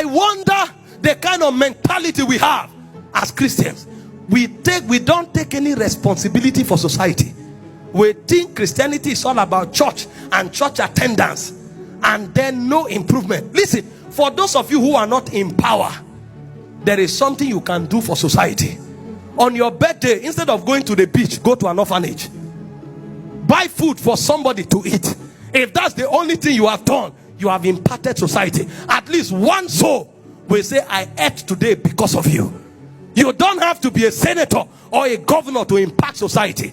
I wonder the kind of mentality we have as Christians. We don't take any responsibility for society. We think Christianity is all about church and church attendance, and then no improvement. Listen, for those of you who are not in power, there is something you can do for society. On your birthday, instead of going to the beach, go to an orphanage. Buy food for somebody to eat. If that's the only thing you have done, you have impacted society. At least one soul will say, I ate today because of you. You don't have to be a senator or a governor to impact society.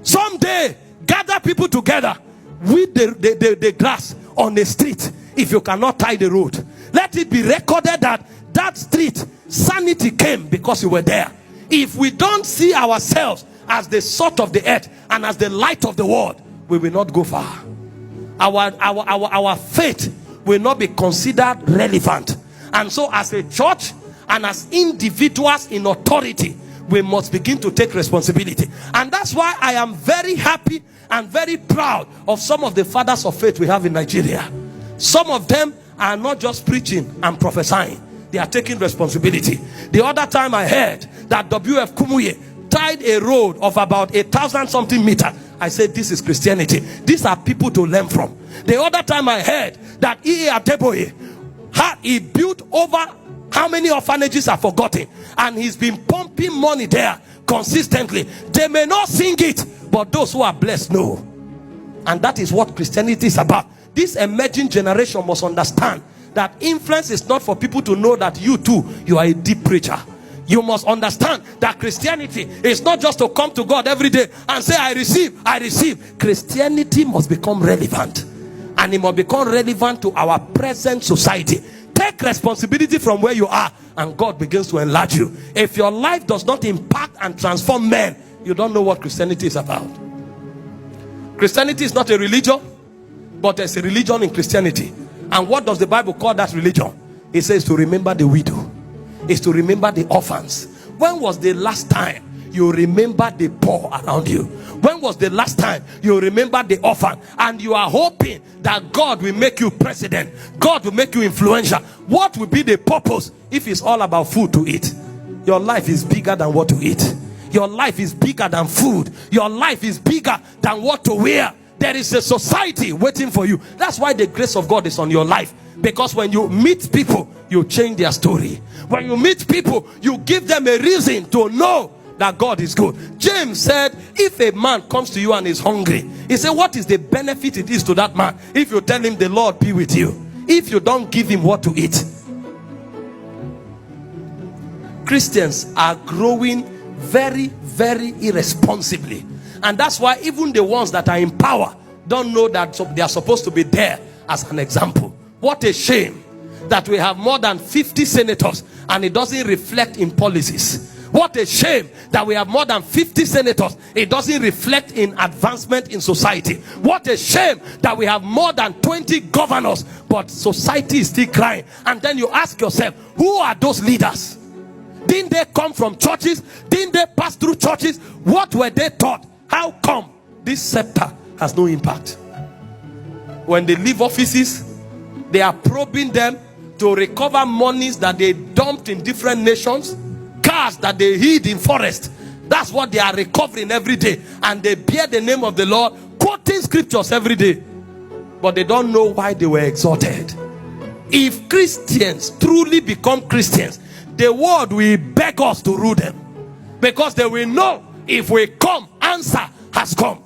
Someday, gather people together with the grass on the street. If you cannot tie the road, let it be recorded that that street, sanity came because you were there. If we don't see ourselves as the salt of the earth and as the light of the world, we will not go far. Our faith will not be considered relevant. And so as a church and as individuals in authority, we must begin to take responsibility. And that's why I am very happy and very proud of some of the fathers of faith we have in Nigeria. Some of them are not just preaching and prophesying. They are taking responsibility. The other time I heard that W.F. Kumuye tied a road of about 1,000 something meters. I said, this is Christianity. These are people to learn from. The other time I heard that E.A. Adeboye, he built over how many orphanages are forgotten, and he's been pumping money there consistently. They may not sing it, but those who are blessed know. And that is what Christianity is about. This emerging generation must understand that influence is not for people to know that you too, you are a deep preacher. You must understand that Christianity is not just to come to God every day and say, I receive, I receive. Christianity must become relevant, and it must become relevant to our present society. Take responsibility from where you are, and God begins to enlarge you. If your life does not impact and transform men, you don't know what Christianity is about. Christianity is not a religion, but there's a religion in Christianity. And what does the Bible call that religion? It says to remember the widow. It's to remember the orphans. When was the last time you remember the poor around you? When was the last time you remember the orphan? And you are hoping that God will make you president. God will make you influential. What will be the purpose if it's all about food to eat? Your life is bigger than what to eat. Your life is bigger than food. Your life is bigger than what to wear. There is a society waiting for you. That's why the grace of God is on your life. Because when you meet people, you change their story. When you meet people, you give them a reason to know that God is good. James said, if a man comes to you and is hungry, he said, what is the benefit it is to that man if you tell him the Lord be with you, if you don't give him what to eat? Christians are growing very, very irresponsibly. And that's why even the ones that are in power don't know that they are supposed to be there as an example. What a shame that we have more than 50 senators and it doesn't reflect in policies. What a shame that we have more than 50 senators. It doesn't reflect in advancement in society. What a shame that we have more than 20 governors, but society is still crying. And then you ask yourself, who are those leaders? Didn't they come from churches? Didn't they pass through churches? What were they taught? How come this scepter has no impact? When they leave offices, they are probing them to recover monies that they dumped in different nations, cars that they hid in forest. That's what they are recovering every day. And they bear the name of the Lord, quoting scriptures every day. But they don't know why they were exalted. If Christians truly become Christians, the world will beg us to rule them. Because they will know if we come, answer has come.